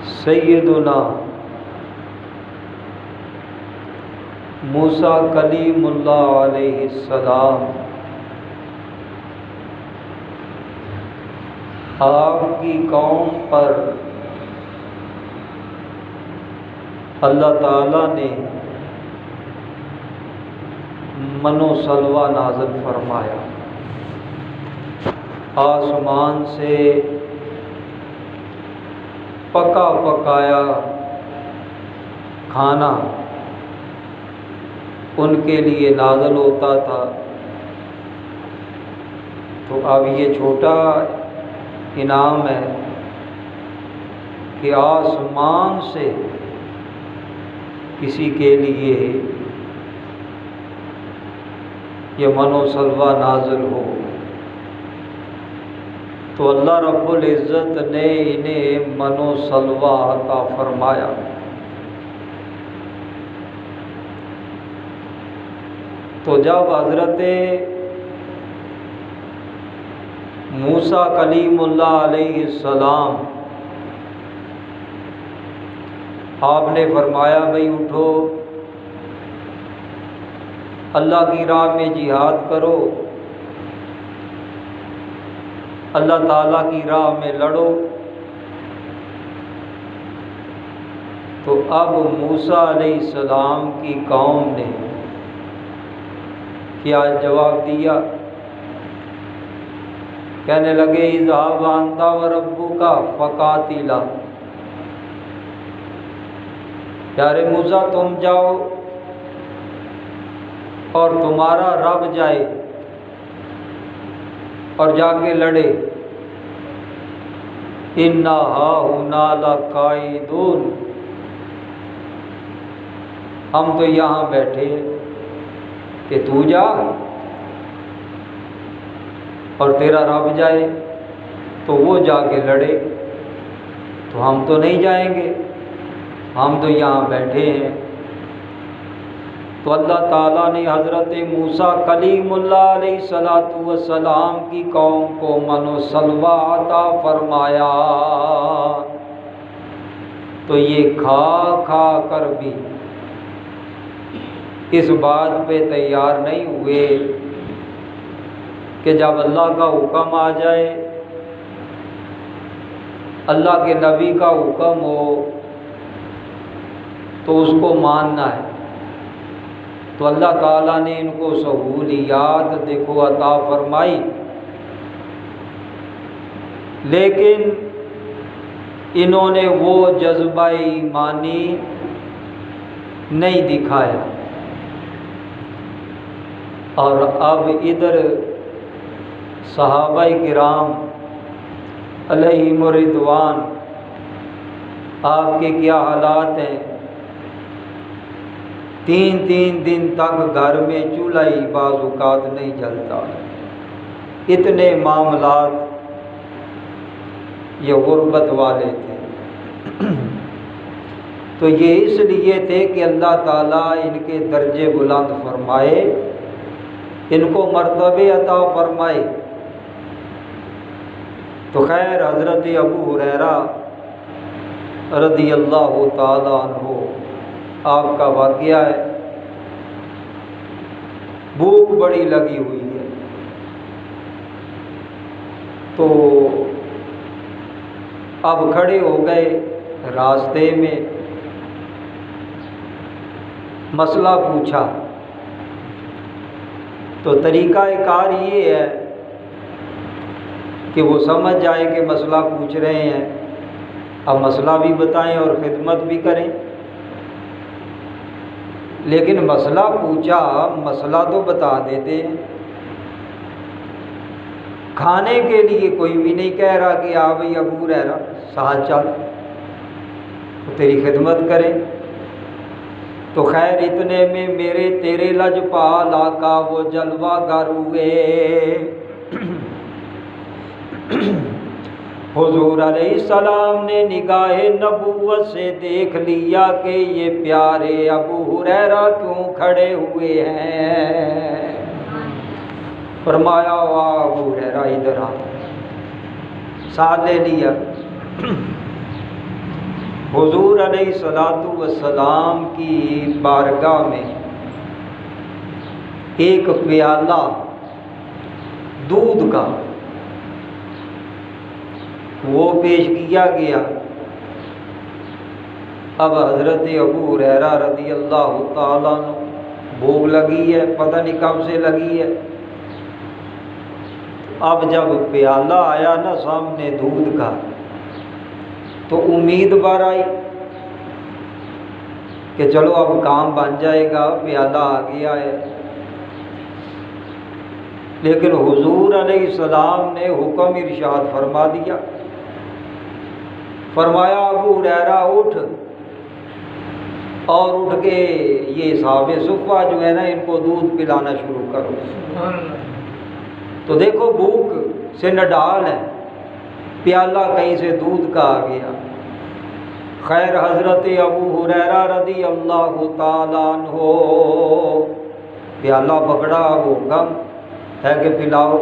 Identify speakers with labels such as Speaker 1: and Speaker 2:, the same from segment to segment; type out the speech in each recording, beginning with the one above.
Speaker 1: سیدنا موسیٰ کلیم اللہ علیہ السلام آپ کی قوم پر اللہ تعالیٰ نے من و سلوہ نازل فرمایا، آسمان سے پکا پکایا کھانا ان کے لیے نازل ہوتا تھا۔ تو اب یہ چھوٹا انعام ہے کہ آسمان سے کسی کے لیے یہ من و سلوہ نازل ہو، تو اللہ رب العزت نے انہیں من و سلوہ عطا فرمایا۔ تو جب حضرت موسیٰ کلیم اللہ علیہ السلام آپ نے فرمایا بھئی اٹھو، اللہ کی راہ میں جہاد کرو، اللہ تعالیٰ کی راہ میں لڑو، تو اب موسیٰ علیہ السلام کی قوم نے کیا جواب دیا؟ کہنے لگے اذهب انت وربک فقاتلا، پیارے موسیٰ تم جاؤ اور تمہارا رب جائے اور جا کے لڑے، انا ہاہنا لقاعدون، ہم تو یہاں بیٹھے کہ تو جا اور تیرا رب جائے تو وہ جا کے لڑے، تو ہم تو نہیں جائیں گے، ہم تو یہاں بیٹھے ہیں۔ تو اللہ تعالیٰ نے حضرت موسیٰ کلیم اللہ علیہ السلام کی قوم کو من و سلوہ عطا فرمایا، تو یہ کھا کھا کر بھی اس بات پہ تیار نہیں ہوئے کہ جب اللہ کا حکم آ جائے، اللہ کے نبی کا حکم ہو تو اس کو ماننا ہے۔ تو اللہ تعالیٰ نے ان کو سہولیات دیکھو عطا فرمائی، لیکن انہوں نے وہ جذبہ ایمانی نہیں دکھایا۔ اور اب ادھر صحابہ کرام علیہم رضوان آپ کے کیا حالات ہیں، 3 دن تک گھر میں چولہا ہی بعض اوقات نہیں جلتا، اتنے معاملات یہ غربت والے تھے۔ تو یہ اس لیے تھے کہ اللہ تعالیٰ ان کے درجے بلند فرمائے، ان کو مرتبے عطا فرمائے۔ تو خیر حضرت ابو ہریرہ رضی اللہ تعالیٰ عنہ آپ کا واقعہ ہے، بھوک بڑی لگی ہوئی ہے، تو اب کھڑے ہو گئے راستے میں، مسئلہ پوچھا۔ تو طریقہ کار یہ ہے کہ وہ سمجھ جائے کہ مسئلہ پوچھ رہے ہیں، اب مسئلہ بھی بتائیں اور خدمت بھی کریں۔ لیکن مسئلہ پوچھا، مسئلہ تو بتا دیتے ہیں، کھانے کے لیے کوئی بھی نہیں کہہ رہا کہ آ بھئی ابو ہریرہ ساتھ چل تو تیری خدمت کریں۔ تو خیر اتنے میں میرے تیرے لجپال آقا وہ جلوہ گر ہوئے، حضور علیہ السلام نے نگاہ نبوت سے دیکھ لیا کہ یہ پیارے ابو ہریرہ کیوں کھڑے ہوئے ہیں۔ فرمایا واہ ابو ہریرہ ادھر آ، ساتھ لے لیا۔ حضور علیہ الصلوۃ والسلام کی بارگاہ میں ایک پیالہ دودھ کا وہ پیش کیا گیا۔ اب حضرت ابو ہریرہ رضی اللہ تعالیٰ عنہ بھوک لگی ہے، پتہ نہیں کب سے لگی ہے۔ اب جب پیالہ آیا نا سامنے دودھ کا تو امید بر آئی کہ چلو اب کام بن جائے گا، پیالہ آ گیا ہے۔ لیکن حضور علیہ السلام نے حکم ارشاد فرما دیا، فرمایا ابو ہریرہ اٹھ، اور اٹھ کے یہ صحابہ صفہ جو ہے نا ان کو دودھ پلانا شروع کرو۔ تو دیکھو بھوک سے نڈال ہے، پیالہ کہیں سے دودھ کا آ گیا۔ خیر حضرت ابو ہریرہ رضی اللہ تعالیٰ عنہ پیالہ پکڑا، اب حکم ہے کہ پلاؤ۔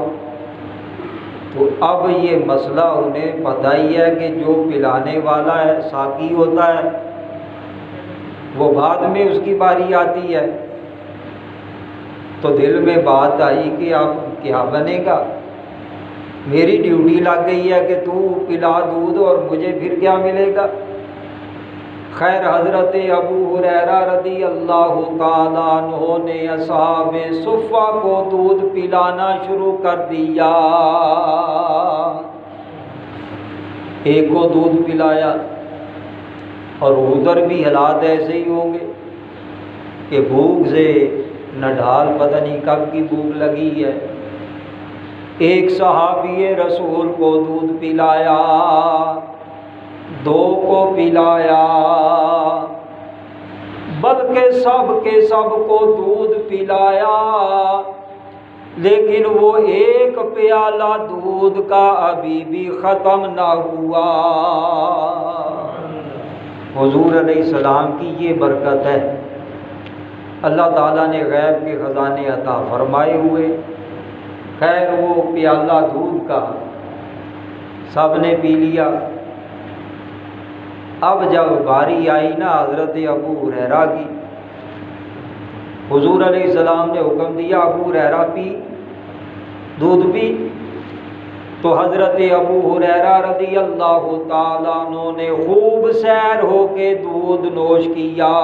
Speaker 1: تو اب یہ مسئلہ انہیں پتہ ہی ہے کہ جو پلانے والا ہے ساقی ہوتا ہے، وہ بعد میں اس کی باری آتی ہے۔ تو دل میں بات آئی کہ اب کیا بنے گا، میری ڈیوٹی لگ گئی ہے کہ تو پلا دودھ اور مجھے پھر کیا ملے گا۔ خیر حضرت ابو ہریرہ رضی اللہ تعالیٰ عنہ نے اصحاب صفہ کو دودھ پلانا شروع کر دیا۔ ایک کو دودھ پلایا، اور ادھر بھی حالات ایسے ہی ہوں گے کہ بھوک سے نڈال پتہ نہیں کب کی بھوک لگی ہے۔ ایک صحابی رسول کو دودھ پلایا، دو کو پلایا، بلکہ سب کے سب کو دودھ پلایا، لیکن وہ ایک پیالہ دودھ کا ابھی بھی ختم نہ ہوا۔ حضور علیہ السلام کی یہ برکت ہے، اللہ تعالیٰ نے غیب کے خزانے عطا فرمائے ہوئے۔ خیر وہ پیالہ دودھ کا سب نے پی لیا۔ اب جب باری آئی نا حضرت ابو ہریرہ کی، حضور علیہ السلام نے حکم دیا ابو ہریرہ پی، دودھ پی۔ تو حضرت ابو ہریرہ رضی اللہ تعالیٰ عنہ نے خوب سیر ہو کے دودھ نوش کیا،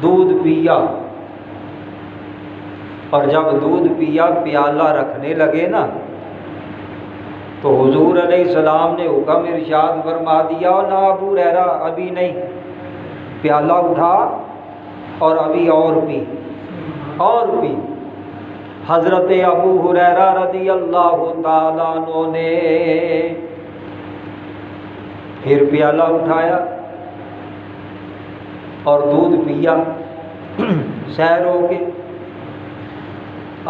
Speaker 1: دودھ پیا، اور جب دودھ پیا پیالہ رکھنے لگے نا تو حضور علیہ السلام نے حکم ارشاد فرما دیا، نہ ابو ہریرہ ابھی نہیں، پیالہ اٹھا اور ابھی اور پی، اور پی۔ حضرت ابو ہریرہ رضی اللہ تعالیٰ عنہ نے پھر پیالہ اٹھایا اور دودھ پیا سیر ہو کے۔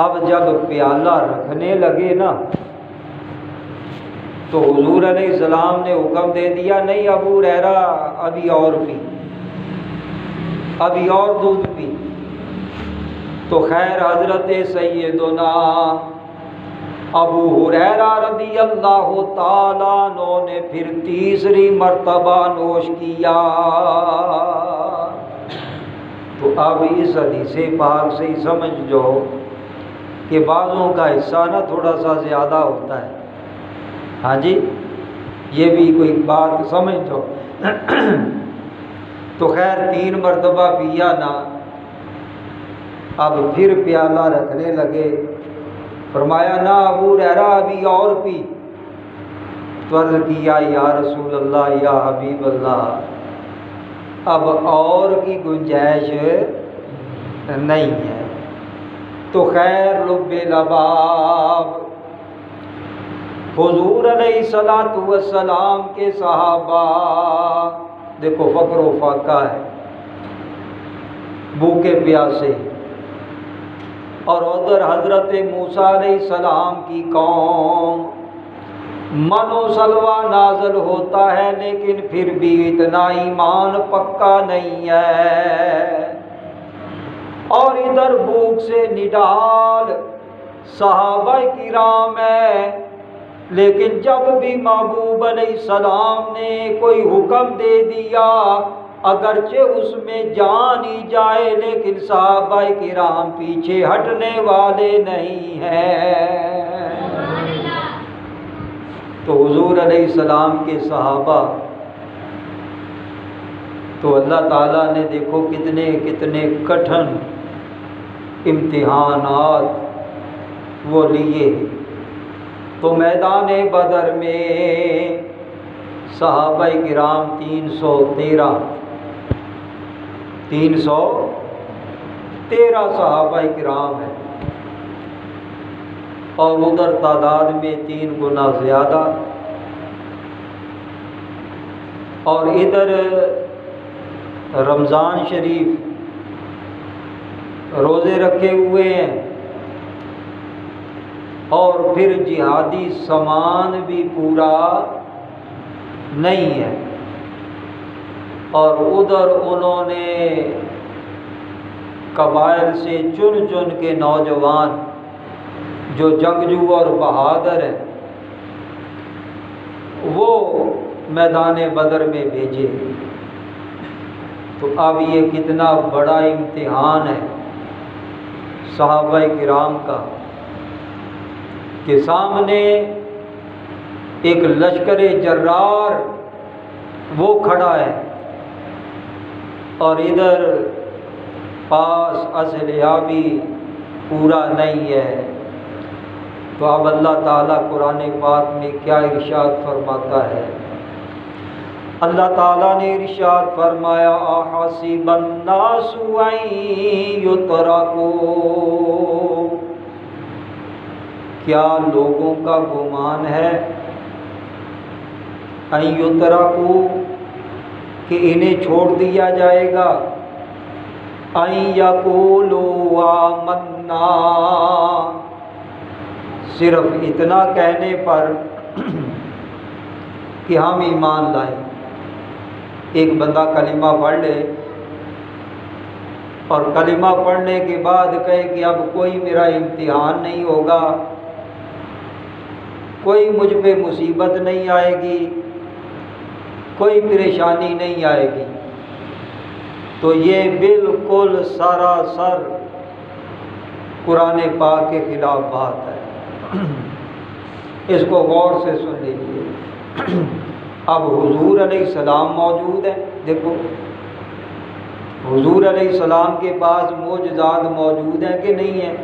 Speaker 1: اب جب پیالہ رکھنے لگے نا تو حضور علیہ السلام نے حکم دے دیا، نہیں ابو ہریرہ ابھی اور پی، ابھی اور دودھ پی۔ تو خیر حضرت سیدنا ابو ہریرہ رضی اللہ تعالیٰ عنہ نے پھر تیسری مرتبہ نوش کیا۔ تو اب اس حدیث پاک سے ہی سمجھ جاؤ کہ بعضوں کا حصہ نا تھوڑا سا زیادہ ہوتا ہے۔ ہاں جی، یہ بھی کوئی بات سمجھ جاؤ۔ تو خیر 3 مرتبہ پیا نا، اب پھر پیالہ رکھنے لگے، فرمایا نا ابو ہریرہ ابھی اور پی۔ تو عرض کیا یا رسول اللہ یا حبیب اللہ، اب اور کی گنجائش نہیں ہے۔ تو خیر لب لباب حضور علیہ الصلوۃ والسلام کے صحابہ، دیکھو فقر و فاقہ ہے، بھوکے پیاسے، اور ادھر حضرت موسیٰ علیہ السلام کی قوم، من و سلوہ نازل ہوتا ہے لیکن پھر بھی اتنا ایمان پکا نہیں ہے، اور ادھر بھوک سے نڈال صحابہ کرام ہے، لیکن جب بھی محبوب علیہ السلام نے کوئی حکم دے دیا، اگرچہ اس میں جان ہی جائے، لیکن صحابہ کرام پیچھے ہٹنے والے نہیں ہیں۔ تو حضور علیہ السلام کے صحابہ تو اللہ تعالیٰ نے دیکھو کتنے کتنے کٹھن امتحانات وہ لیے۔ تو میدان بدر میں صحابہ کرام 313 صحابہ کرام ہیں، اور ادھر تعداد میں 3 گنا زیادہ، اور ادھر رمضان شریف روزے رکھے ہوئے ہیں، اور پھر جہادی سامان بھی پورا نہیں ہے، اور ادھر انہوں نے قبائل سے چن چن کے نوجوان جو جنگجو اور بہادر ہیں وہ میدان بدر میں بھیجے۔ تو اب یہ کتنا بڑا امتحان ہے صحابہ کرام کا کہ سامنے ایک لشکر جرار وہ کھڑا ہے، اور ادھر پاس اسلحہ بھی پورا نہیں ہے۔ تو اب اللہ تعالیٰ قرآن پاک میں کیا ارشاد فرماتا ہے؟ اللہ تعالیٰ نے ارشاد فرمایا احسب الناس ان یترکوا، کیا لوگوں کا گمان ہے ان یترکوا کہ انہیں چھوڑ دیا جائے گا، ان یقولوا آمنا، صرف اتنا کہنے پر کہ ہم ایمان لائیں۔ ایک بندہ کلمہ پڑھ لے اور کلمہ پڑھنے کے بعد کہے کہ اب کوئی میرا امتحان نہیں ہوگا، کوئی مجھ پہ مصیبت نہیں آئے گی، کوئی پریشانی نہیں آئے گی، تو یہ بالکل سراسر قرآن پاک کے خلاف بات ہے۔ اس کو غور سے سن لیجیے۔ اب حضور علیہ السلام موجود ہیں، دیکھو حضور علیہ السلام کے پاس معجزات موجود ہیں کہ نہیں ہیں؟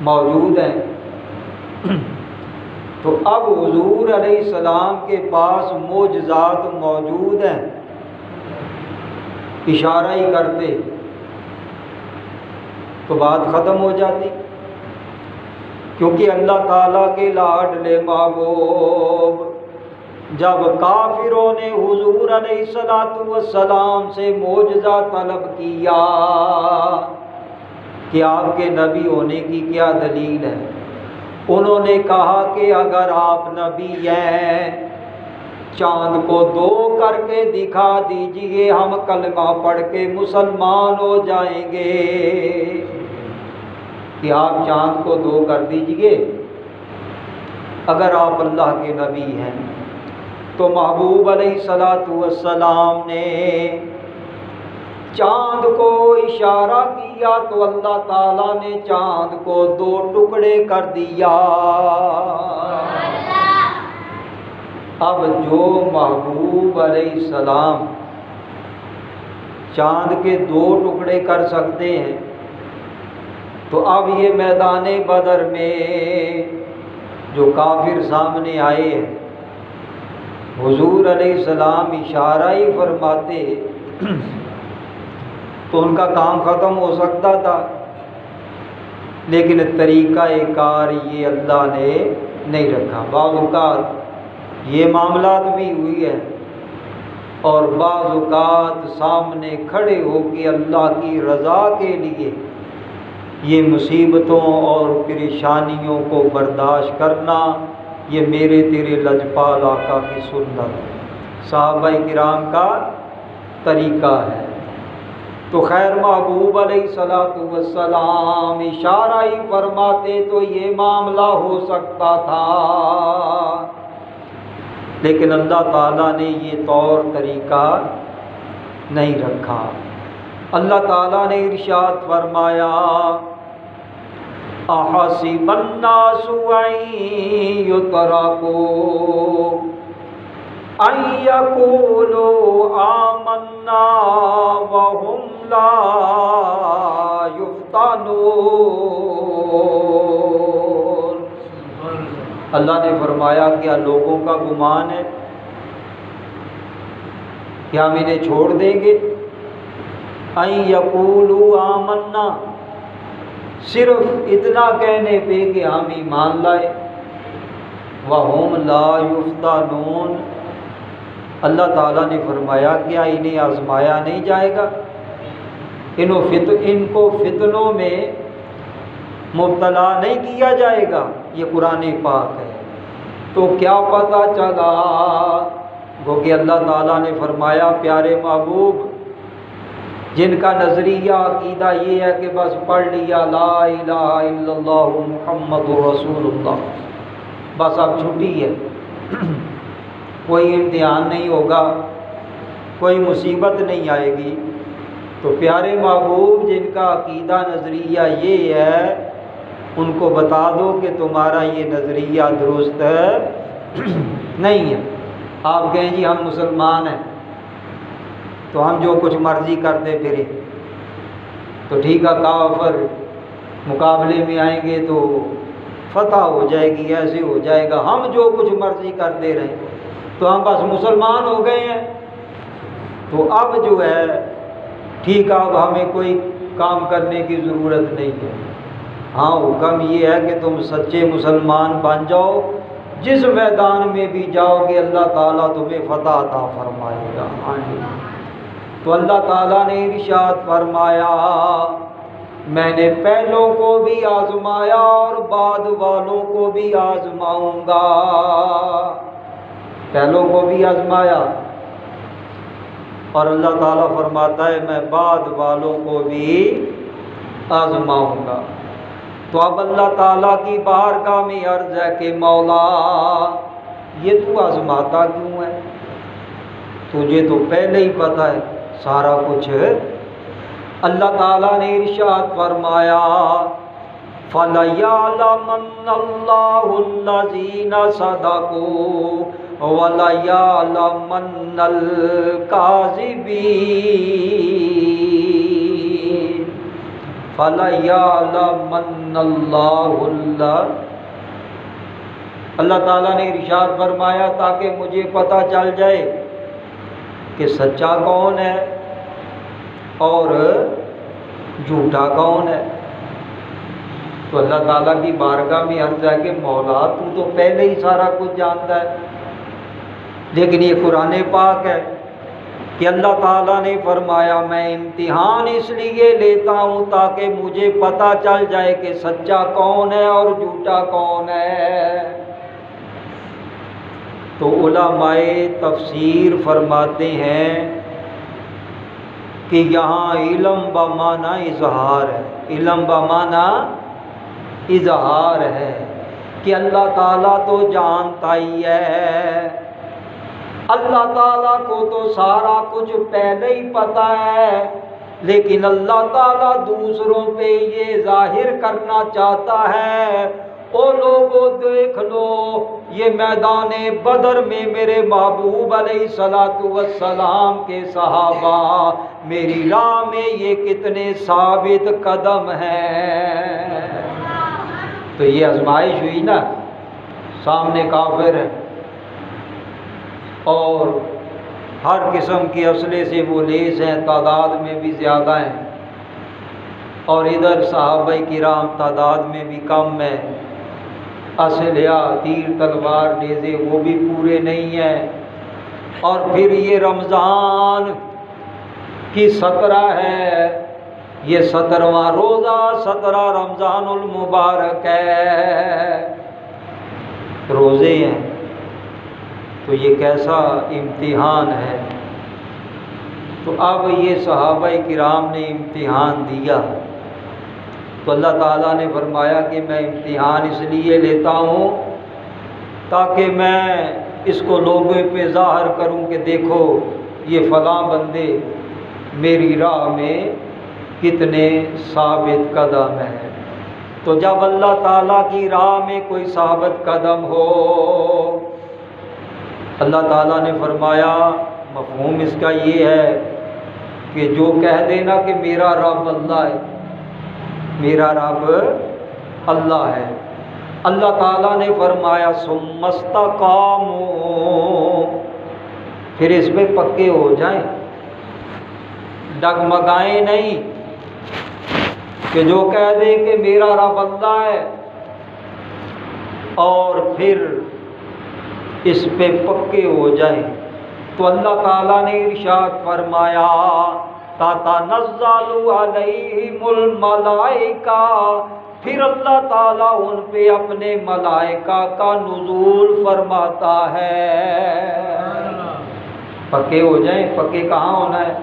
Speaker 1: موجود ہیں۔ تو اب حضور علیہ السلام کے پاس معجزات موجود ہیں، اشارہ ہی کرتے تو بات ختم ہو جاتی، کیونکہ اللہ تعالیٰ کے لاڈلے محبوب جب کافروں نے حضور علیہ السلام سے معجزہ طلب کیا کہ آپ کے نبی ہونے کی کیا دلیل ہے، انہوں نے کہا کہ اگر آپ نبی ہیں چاند کو 2 کر کے دکھا دیجئے، ہم کلمہ پڑھ کے مسلمان ہو جائیں گے۔ کہ آپ چاند کو 2 کر دیجئے اگر آپ اللہ کے نبی ہیں۔ تو محبوب علیہ السلام نے چاند کو اشارہ کیا تو اللہ تعالیٰ نے چاند کو 2 ٹکڑے کر دیا۔ اب جو محبوب علیہ السلام چاند کے 2 ٹکڑے کر سکتے ہیں، تو اب یہ میدان بدر میں جو کافر سامنے آئے ہیں، حضور علیہ السلام اشارہ ہی فرماتے تو ان کا کام ختم ہو سکتا تھا، لیکن طریقہ کار یہ اللہ نے نہیں رکھا۔ بعض اوقات یہ معاملات بھی ہوئی ہے، اور بعض اوقات سامنے کھڑے ہو کے اللہ کی رضا کے لیے یہ مصیبتوں اور پریشانیوں کو برداشت کرنا، یہ میرے تیرے لجپال آقا کی سنت ہے، صحابہ کرام کا طریقہ ہے۔ تو خیر محبوب علیہ السلام اشارہ ہی فرماتے تو یہ معاملہ ہو سکتا تھا، لیکن اللہ تعالیٰ نے یہ طور طریقہ نہیں رکھا۔ اللہ تعالیٰ نے ارشاد فرمایا احسب الناس ان یترکوا ان یقولوا آمنا وهم لا یفتنون۔ اللہ نے فرمایا کیا لوگوں کا گمان ہے کہ ہم انہیں چھوڑ دیں گے؟ ان یقولوا آمنا، صرف اتنا کہنے پہ کہ ہم ایمان لائے، وَهُمْ لَا يُفْتَنُونَ، اللہ تعالیٰ نے فرمایا کیا انہیں آزمایا نہیں جائے گا؟ ان کو فتنوں میں مبتلا نہیں کیا جائے گا؟ یہ قرآن پاک ہے۔ تو کیا پتہ چلا؟ گو کہ اللہ تعالیٰ نے فرمایا پیارے محبوب جن کا نظریہ عقیدہ یہ ہے کہ بس پڑھ لیا لا الہ الا اللہ محمد رسول اللہ، بس اب چھٹی ہے، کوئی امتحان نہیں ہوگا، کوئی مصیبت نہیں آئے گی، تو پیارے محبوب جن کا عقیدہ نظریہ یہ ہے ان کو بتا دو کہ تمہارا یہ نظریہ درست ہے نہیں ہے۔ آپ کہیں جی ہم مسلمان ہیں تو ہم جو کچھ مرضی کرتے پھریں، تو ٹھیک ہے کافر مقابلے میں آئیں گے تو فتح ہو جائے گی، ایسے ہو جائے گا، ہم جو کچھ مرضی کرتے رہیں تو ہم بس مسلمان ہو گئے ہیں، تو اب جو ہے ٹھیک ہے اب ہمیں کوئی کام کرنے کی ضرورت نہیں ہے۔ ہاں حکم یہ ہے کہ تم سچے مسلمان بن جاؤ، جس میدان میں بھی جاؤ گے اللہ تعالیٰ تمہیں فتح عطا فرمائے گا۔ تو اللہ تعالیٰ نے ارشاد فرمایا میں نے پہلوں کو بھی آزمایا اور بعد والوں کو بھی آزماؤں گا۔ پہلوں کو بھی آزمایا اور اللہ تعالیٰ فرماتا ہے میں بعد والوں کو بھی آزماؤں گا۔ تو اب اللہ تعالیٰ کی بارگاہ میں عرض ہے کہ مولا یہ تو آزماتا کیوں ہے؟ تجھے تو پہلے ہی پتہ ہے سارا کچھ۔ اللہ تعالیٰ نے ارشاد فرمایا فَلَيَعْلَمَنَّ اللَّهُ الَّذِينَ صَدَقُوا وَلَيَعْلَمَنَّ الْكَاذِبِينَ۔ فَلَيَعْلَمَنَّ اللَّهُ اللہ تعالیٰ نے ارشاد فرمایا تاکہ مجھے پتہ چل جائے کہ سچا کون ہے اور جھوٹا کون ہے۔ تو اللہ تعالیٰ کی بارگاہ میں عرض ہے کہ مولا تو پہلے ہی سارا کچھ جانتا ہے، لیکن یہ قرآن پاک ہے کہ اللہ تعالیٰ نے فرمایا میں امتحان اس لیے لیتا ہوں تاکہ مجھے پتہ چل جائے کہ سچا کون ہے اور جھوٹا کون ہے۔ تو علماء تفسیر فرماتے ہیں کہ یہاں علم بمعنی اظہار ہے، علم بمعنی اظہار ہے کہ اللہ تعالیٰ تو جانتا ہی ہے، اللہ تعالیٰ کو تو سارا کچھ پہلے ہی پتہ ہے، لیکن اللہ تعالیٰ دوسروں پہ یہ ظاہر کرنا چاہتا ہے او لوگوں دیکھ لو یہ میدان بدر میں میرے محبوب علیہ السلام کے صحابہ میری راہ میں یہ کتنے ثابت قدم ہیں۔ تو یہ آزمائش ہوئی نا، سامنے کافر ہے اور ہر قسم کے اسلحے سے وہ لیس ہیں، تعداد میں بھی زیادہ ہیں، اور ادھر صحابہ کرام تعداد میں بھی کم ہیں، اسلحہ تیر تلوار نیزے وہ بھی پورے نہیں ہیں، اور پھر یہ رمضان کی 17 ہے، یہ 17واں روزہ 17 رمضان المبارک ہے، روزے ہیں، تو یہ کیسا امتحان ہے۔ تو اب یہ صحابہ کرام نے امتحان دیا، تو اللہ تعالیٰ نے فرمایا کہ میں امتحان اس لیے لیتا ہوں تاکہ میں اس کو لوگوں پہ ظاہر کروں کہ دیکھو یہ فلاں بندے میری راہ میں کتنے ثابت قدم ہیں۔ تو جب اللہ تعالیٰ کی راہ میں کوئی ثابت قدم ہو، اللہ تعالیٰ نے فرمایا مفہوم اس کا یہ ہے کہ جو کہہ دینا کہ میرا رب اللہ ہے، میرا رب اللہ ہے، اللہ تعالیٰ نے فرمایا ثم استقاموا، پھر اس پہ پکے ہو جائیں، ڈگمگائیں نہیں کہ جو کہہ دے کہ میرا رب اللہ ہے اور پھر اس پہ پکے ہو جائیں۔ تو اللہ تعالیٰ نے ارشاد فرمایا تتنزل علیہم الملائکہ، پھر اللہ تعالیٰ ان پہ اپنے ملائکہ کا نزول فرماتا ہے۔ پکے ہو جائیں، پکے کہاں ہونا ہے؟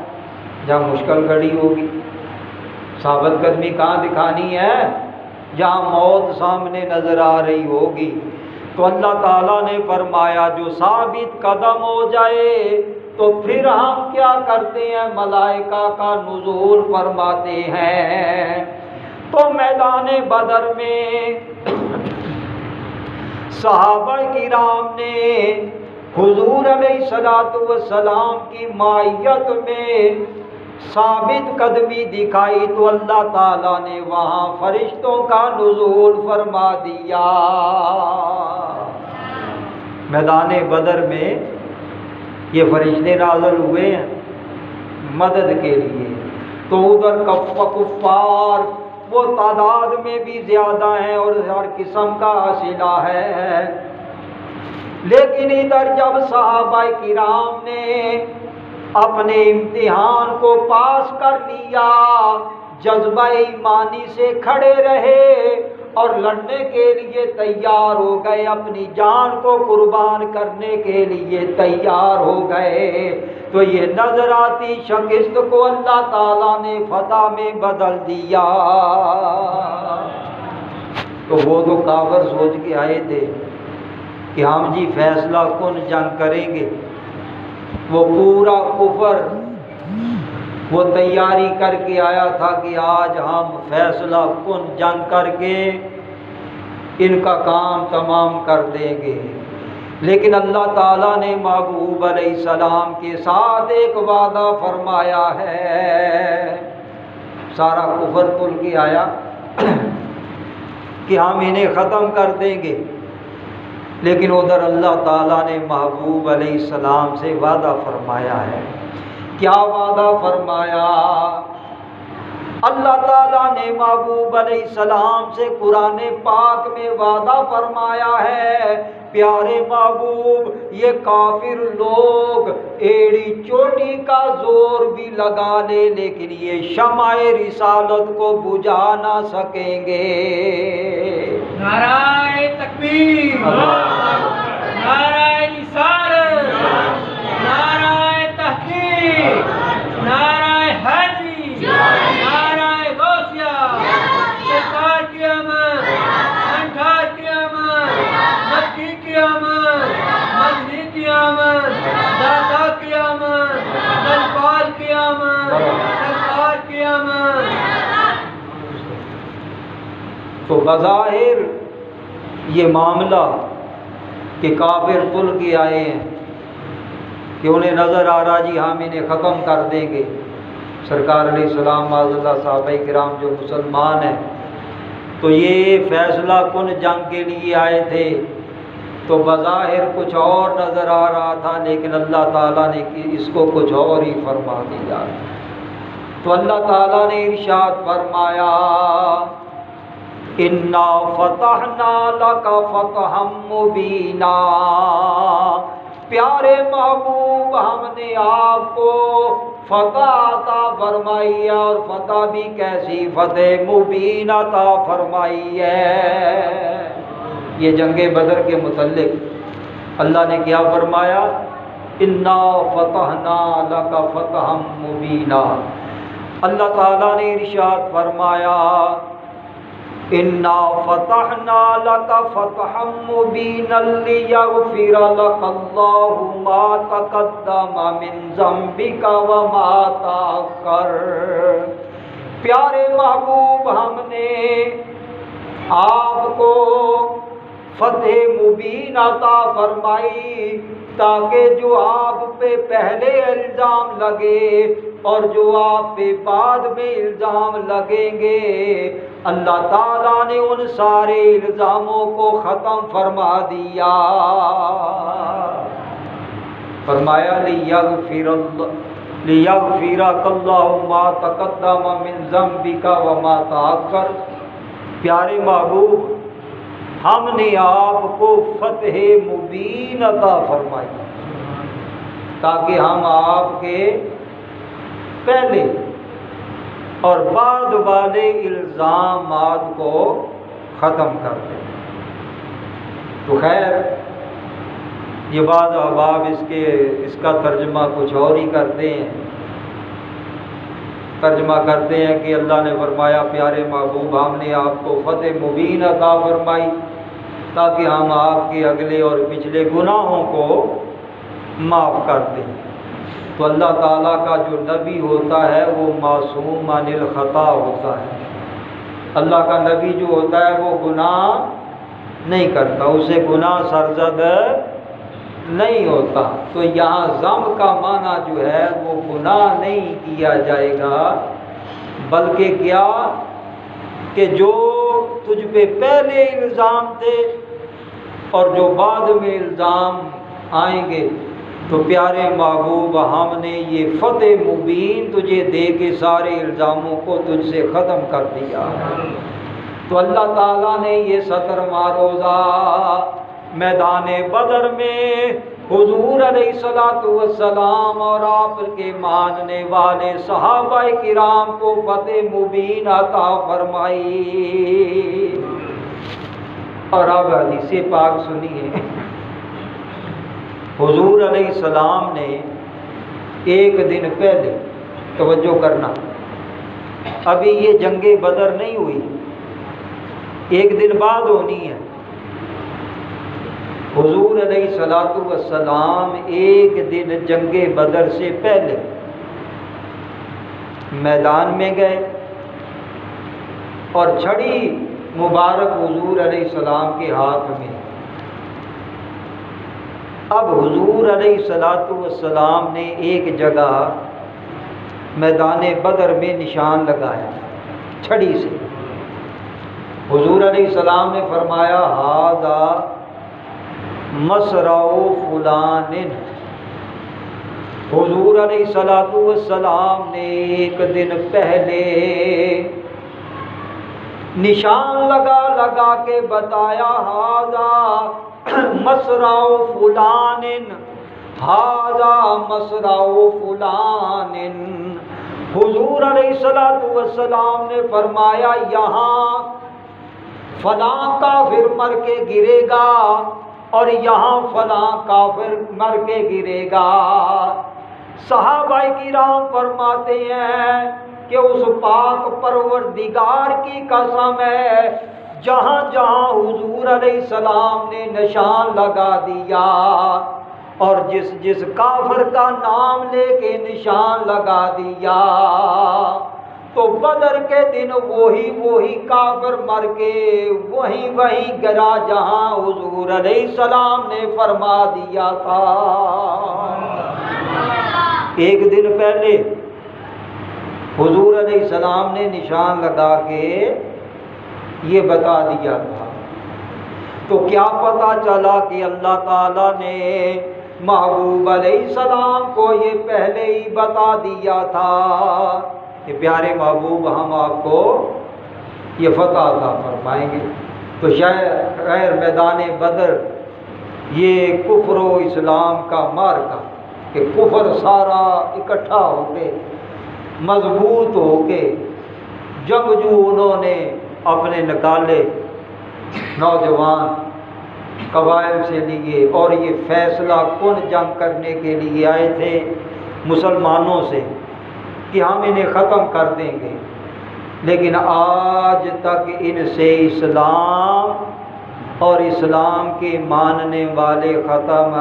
Speaker 1: جہاں مشکل گھڑی ہوگی، ثابت قدمی کہاں دکھانی ہے؟ جہاں موت سامنے نظر آ رہی ہوگی۔ تو اللہ تعالیٰ نے فرمایا جو ثابت قدم ہو جائے تو پھر ہم کیا کرتے ہیں؟ ملائکہ کا نزول فرماتے ہیں۔ تو میدان بدر میں صحابہ کرام نے حضور علیہ الصلوۃ والسلام کی معیت میں ثابت قدمی دکھائی تو اللہ تعالیٰ نے وہاں فرشتوں کا نزول فرما دیا۔ میدان بدر میں یہ فرشتے نازل ہوئے ہیں مدد کے لیے، تو ادھر کفار وہ تعداد میں بھی زیادہ ہیں اور ہر قسم کا اسلحہ ہے، لیکن ادھر جب صحابہ کرام نے اپنے امتحان کو پاس کر لیا، جذبہ ایمانی سے کھڑے رہے اور لڑنے کے لیے تیار ہو گئے، اپنی جان کو قربان کرنے کے لیے تیار ہو گئے، تو یہ نظر آتی شکست کو اللہ تعالیٰ نے فتح میں بدل دیا۔ تو وہ تو کافر سوچ کے آئے تھے کہ ہم جی فیصلہ کن جنگ کریں گے، وہ پورا کفر وہ تیاری کر کے آیا تھا کہ آج ہم فیصلہ کن جنگ کر کے ان کا کام تمام کر دیں گے، لیکن اللہ تعالیٰ نے محبوب علیہ السلام کے ساتھ ایک وعدہ فرمایا ہے، سارا کفر تل کے آیا کہ ہم انہیں ختم کر دیں گے، لیکن ادھر اللہ تعالیٰ نے محبوب علیہ السلام سے وعدہ فرمایا ہے۔ کیا وعدہ فرمایا؟ اللہ تعالیٰ نے محبوب علیہ السلام سے قرآن پاک میں وعدہ فرمایا ہے، پیارے محبوب یہ کافر لوگ ایڑی چوٹی کا زور بھی لگا لے لیکن یہ شمع رسالت کو بجھا نہ سکیں گے۔
Speaker 2: نعرہ تکبیر، نعرہ رسالت، نعرہ تحقیق، نعرہ حیدری، نعرہ غوثیہ، سرکار کی آمد، انٹھار کی آمد، مکی کی آمد، مدنی کی آمد، دادا کی آمد، دلپال کی آمد، سرکار کی آمد۔
Speaker 1: تو بظاہر یہ معاملہ کہ کافر تل کے آئے ہیں کہ انہیں نظر آ رہا جی ہم انہیں ختم کر دیں گے، سرکار علیہ السلام معاذ اللہ صحابہ کرام جو مسلمان ہیں تو یہ فیصلہ کن جنگ کے لیے آئے تھے، تو بظاہر کچھ اور نظر آ رہا تھا لیکن اللہ تعالیٰ نے اس کو کچھ اور ہی فرما دیا۔ تو اللہ تعالیٰ نے ارشاد فرمایا اِنَّا فَتَحْنَا لَكَ فَتْحًا مُبِينًا، پیارے محبوب ہم نے آپ کو فتح عطا فرمائی ہے، اور فتح بھی کیسی فتح مبین عطا فرمائی ہے۔ یہ جنگ بدر کے متعلق اللہ نے کیا فرمایا انا فتحنا لک فتحا مبینا۔ اللہ تعالیٰ نے ارشاد فرمایا انا فتحنا لک فتحا مبینا لیغفر لک اللہ ما تقدم من ذنبک وما تأخر۔ پیارے محبوب ہم نے آپ کو فتح مبین عطا فرمائی تاکہ جو آپ پہ پہلے الزام لگے اور جو آپ پہ بعد میں الزام لگیں گے اللہ تعالیٰ نے ان سارے الزاموں کو ختم فرما دیا۔ فرمایا لیغفرک اللہ ما تقدم من ذنبک وما تأخر۔ پیارے محبوب ہم نے آپ کو فتح مبین عطا فرمائی تاکہ ہم آپ کے پہلے اور بعد والے الزامات کو ختم کر دیں۔ تو خیر یہ بعض احباب اس کا ترجمہ کچھ اور ہی کرتے ہیں، ترجمہ کرتے ہیں کہ اللہ نے فرمایا پیارے محبوب ہم نے آپ کو فتح مبین عطا فرمائی تاکہ ہم آپ کے اگلے اور پچھلے گناہوں کو معاف کر دیں۔ تو اللہ تعالیٰ کا جو نبی ہوتا ہے وہ معصوم عن الخطا ہوتا ہے۔ اللہ کا نبی جو ہوتا ہے وہ گناہ نہیں کرتا، اسے گناہ سرزد نہیں ہوتا۔ تو یہاں ذنب کا معنی جو ہے وہ گناہ نہیں کیا جائے گا، بلکہ کیا کہ جو تجھ پہ پہلے الزام تھے اور جو بعد میں الزام آئیں گے تو پیارے محبوب ہم نے یہ فتح مبین تجھے دے کے سارے الزاموں کو تجھ سے ختم کر دیا۔ تو اللہ تعالیٰ نے یہ 17واں روزہ میدان بدر میں حضور علیہ السلام اور آپ کے ماننے والے صحابہ کرام کو فتح مبین عطا فرمائی۔ اور اب حدیث پاک سنیے، حضور علیہ السلام نے ایک دن پہلے، توجہ کرنا ابھی یہ جنگ بدر نہیں ہوئی، ایک دن بعد ہونی ہے۔ حضور علیہ السلام ایک دن جنگ بدر سے پہلے میدان میں گئے اور چھڑی مبارک حضور علیہ السلام کے ہاتھ میں۔ اب حضور علیہ السلام نے ایک جگہ میدان بدر میں نشان لگایا چھڑی سے۔ حضور علیہ السلام نے فرمایا ھذا مصرع فلان۔ حضور علیہ السلام نے ایک دن پہلے نشان لگا کے بتایا ھذا مصرع فلان، ھذا مصرع فلان۔ حضور علیہ السلام نے فرمایا یہاں فلاں کافر مر کے گرے گا اور یہاں فلاں کافر مر کے گرے گا۔ صحابہ کرام فرماتے ہیں کہ اس پاک پروردگار کی قسم ہے جہاں جہاں حضور علیہ السلام نے نشان لگا دیا اور جس جس کافر کا نام لے کے نشان لگا دیا تو بدر کے دن وہی کافر مر کے وہیں گرا جہاں حضور علیہ السلام نے فرما دیا تھا۔ ایک دن پہلے حضور علیہ السلام نے نشان لگا کے یہ بتا دیا تھا۔ تو کیا پتہ چلا کہ اللہ تعالیٰ نے محبوب علیہ السلام کو یہ پہلے ہی بتا دیا تھا کہ پیارے محبوب ہم آپ کو یہ فتح عطا فرمائیں گے۔ تو شاید غیر میدان بدر یہ کفر و اسلام کا معرکہ کہ کفر سارا اکٹھا ہو کے مضبوط ہو کے جنگجو انہوں نے اپنے نکالے نوجوان قبائل سے لیے اور یہ فیصلہ کن جنگ کرنے کے لیے آئے تھے مسلمانوں سے کہ ہم انہیں ختم کر دیں گے، لیکن آج تک ان سے اسلام اور اسلام کے ماننے والے ختم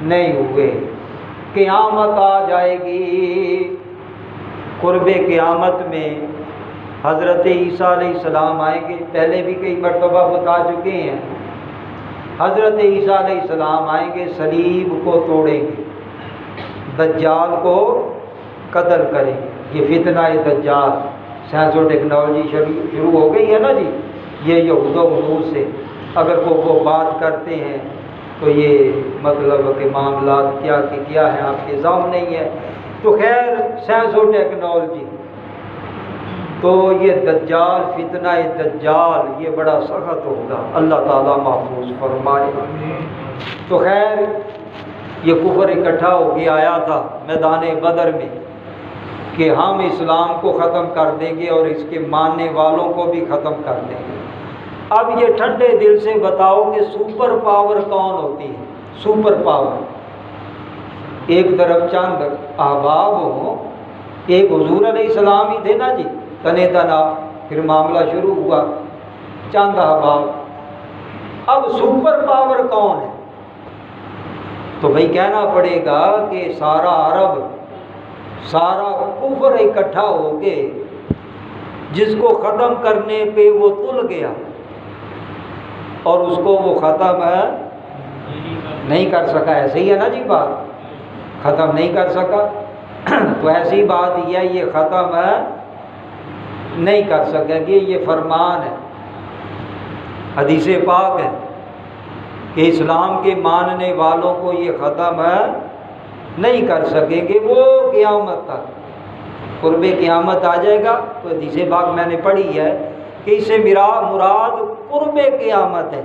Speaker 1: نہیں ہوئے۔ قیامت آ جائے گی، قرب قیامت میں حضرت عیسیٰ علیہ السلام آئیں گے، پہلے بھی کئی مرتبہ بتا چکے ہیں۔ حضرت عیسیٰ علیہ السلام آئیں گے، صلیب کو توڑیں گے، دجال کو قتل کریں گے۔ یہ فتنہ دجال، سائنس و ٹیکنالوجی شروع ہو گئی ہے نا جی، یہ یہود و غنوص سے اگر وہ بات کرتے ہیں تو یہ مطلب کہ معاملات کیا ہے آپ کے سامنے ہی ہے۔ تو خیر سائنس و ٹیکنالوجی، تو یہ دجال، فتنہ دجال یہ بڑا سخت ہوگا، اللہ تعالیٰ محفوظ فرمائے۔ تو خیر یہ کفر اکٹھا ہو کے آیا تھا میدان بدر میں کہ ہم اسلام کو ختم کر دیں گے اور اس کے ماننے والوں کو بھی ختم کر دیں گے۔ اب یہ ٹھنڈے دل سے بتاؤ کہ سپر پاور کون ہوتی ہے؟ سپر پاور، ایک طرف چند احباب ہوں، ایک حضور علیہ السلام ہی تھے نا جی، تنے تنا، پھر معاملہ شروع ہوا، چند احباب۔ اب سپر پاور کون ہے؟ تو بھائی کہنا پڑے گا کہ سارا عرب، سارا کفر اکٹھا ہو کے جس کو ختم کرنے پہ وہ تل گیا اور اس کو وہ ختم نہیں کر سکا، ایسے ہی ہے نا جی بات، ختم نہیں کر سکا تو ایسی بات یہ ختم نہیں کر سکے گی، یہ فرمان ہے، حدیث پاک ہے کہ اسلام کے ماننے والوں کو یہ ختم نہیں کر سکیں گے وہ قیامت تک۔ قرب قیامت آ جائے گا، تو حدیث پاک میں نے پڑھی ہے کہ اس سے مراد قرب قیامت ہے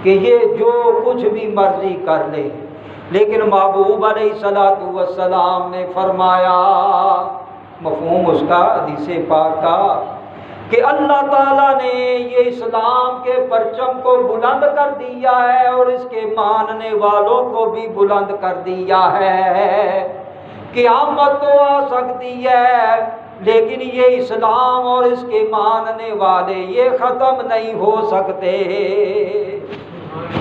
Speaker 1: کہ یہ جو کچھ بھی مرضی کر لے، لیکن محبوب علیہ السلام نے فرمایا، مفہوم اس کا حدیث پاک کا، کہ اللہ تعالیٰ نے یہ اسلام کے پرچم کو بلند کر دیا ہے اور اس کے ماننے والوں کو بھی بلند کر دیا ہے۔ قیامت تو آ سکتی ہے لیکن یہ اسلام اور اس کے ماننے والے یہ ختم نہیں ہو سکتے۔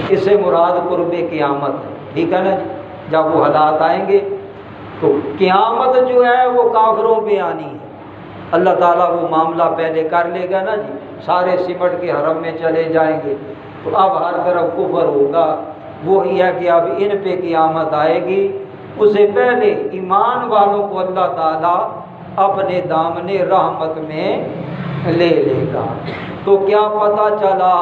Speaker 1: اس سے مراد قرب قیامت ہے، ٹھیک ہے نا جی؟ جب وہ حالات آئیں گے تو قیامت جو ہے وہ کافروں پہ آنی ہے، اللہ تعالیٰ وہ معاملہ پہلے کر لے گا نا جی، سارے سمٹ کے حرم میں چلے جائیں گے تو اب ہر طرف کفر ہوگا۔ وہی ہے کہ اب ان پہ قیامت آئے گی، اس سے پہلے ایمان والوں کو اللہ تعالیٰ اپنے دامن رحمت میں لے لے گا۔ تو کیا پتہ چلا،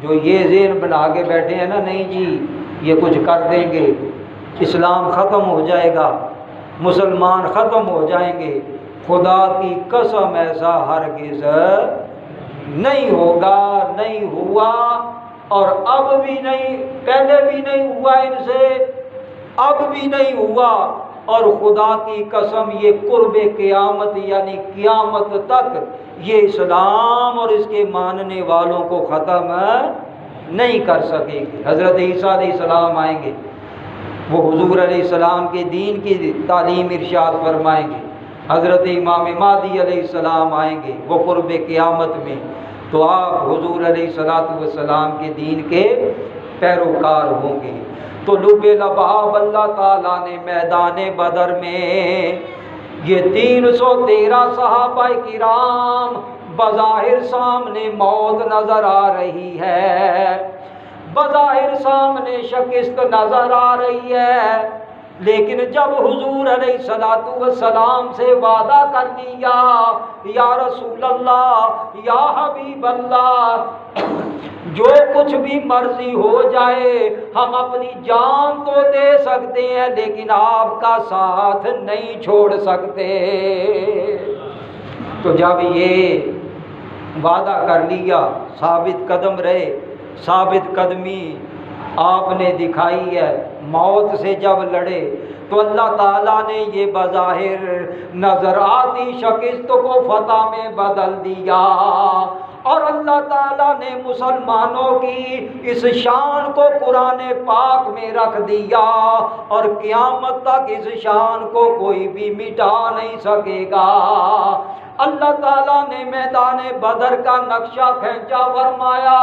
Speaker 1: جو یہ ذہن بنا کے بیٹھے ہیں نا، نہیں جی یہ کچھ کر دیں گے، اسلام ختم ہو جائے گا، مسلمان ختم ہو جائیں گے، خدا کی قسم ایسا ہرگز نہیں ہوگا، نہیں ہوا، اور اب بھی نہیں، پہلے بھی نہیں ہوا ان سے، اب بھی نہیں ہوا، اور خدا کی قسم یہ قرب قیامت یعنی قیامت تک یہ اسلام اور اس کے ماننے والوں کو ختم نہیں کر سکے گی۔ حضرت عیسیٰ علیہ السلام آئیں گے، وہ حضور علیہ السلام کے دین کی تعلیم ارشاد فرمائیں گے، حضرت امام مہدی علیہ السلام آئیں گے وہ قرب قیامت میں، تو آپ حضور علیہ السلام کے دین کے پیروکار ہوں گے۔ تو لب لباب اللہ تعالیٰ نے میدان بدر میں یہ 313 صحابہ کرام، بظاہر سامنے موت نظر آ رہی ہے، بظاہر سامنے شکست نظر آ رہی ہے، لیکن جب حضور علیہ السلام سے وعدہ کر دیا، یا رسول اللہ، یا حبیب اللہ، جو کچھ بھی مرضی ہو جائے ہم اپنی جان تو دے سکتے ہیں لیکن آپ کا ساتھ نہیں چھوڑ سکتے۔ تو جب یہ وعدہ کر لیا، ثابت قدم رہے، ثابت قدمی آپ نے دکھائی ہے، موت سے جب لڑے تو اللہ تعالیٰ نے یہ بظاہر نظر آتی شکست کو فتح میں بدل دیا، اور اللہ تعالیٰ نے مسلمانوں کی اس شان کو قرآن پاک میں رکھ دیا اور قیامت تک اس شان کو کوئی بھی مٹا نہیں سکے گا۔ اللہ تعالیٰ نے میدان بدر کا نقشہ کھینچا، فرمایا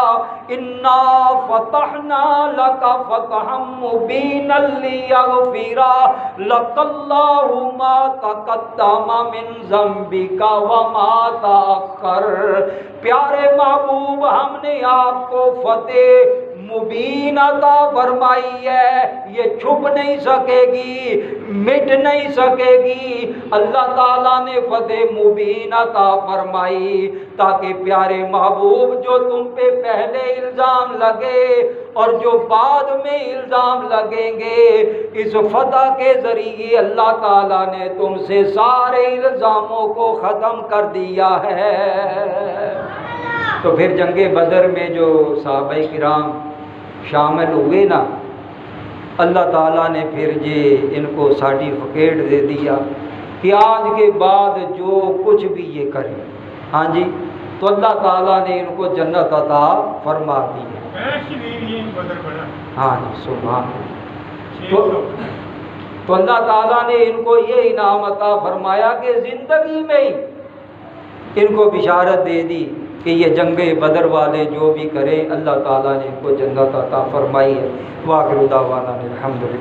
Speaker 1: انا فتحنا لک فتحا مبینا لیغفر لک اللہ ما تقدم من ذنبک وما تأخر۔ پیارے محبوب، ہم نے آپ کو فتح مبین عطا فرمائی ہے، یہ چھپ نہیں سکے گی، مٹ نہیں سکے گی۔ اللہ تعالیٰ نے فتح مبین عطا فرمائی تاکہ پیارے محبوب جو تم پہ پہلے الزام لگے اور جو بعد میں الزام لگیں گے، اس فتح کے ذریعے اللہ تعالیٰ نے تم سے سارے الزاموں کو ختم کر دیا ہے۔ تو پھر جنگ بدر میں جو صحابہ کرام شامل ہوئے نا، اللہ تعالیٰ نے پھر یہ ان کو سرٹیفکیٹ دے دیا کہ آج کے بعد جو کچھ بھی یہ کریں، ہاں جی، تو اللہ تعالیٰ نے ان کو جنت عطا فرما دی ہے۔ ہاں جی، سبحان اللہ۔ تو اللہ تعالیٰ نے ان کو یہ انعام عطا فرمایا کہ زندگی میں ہی ان کو بشارت دے دی کہ یہ جنگ بدر والے جو بھی کریں اللہ تعالیٰ نے ان کو جنت عطا فرمائی ہے۔ وآخر دعوانا الحمدللہ۔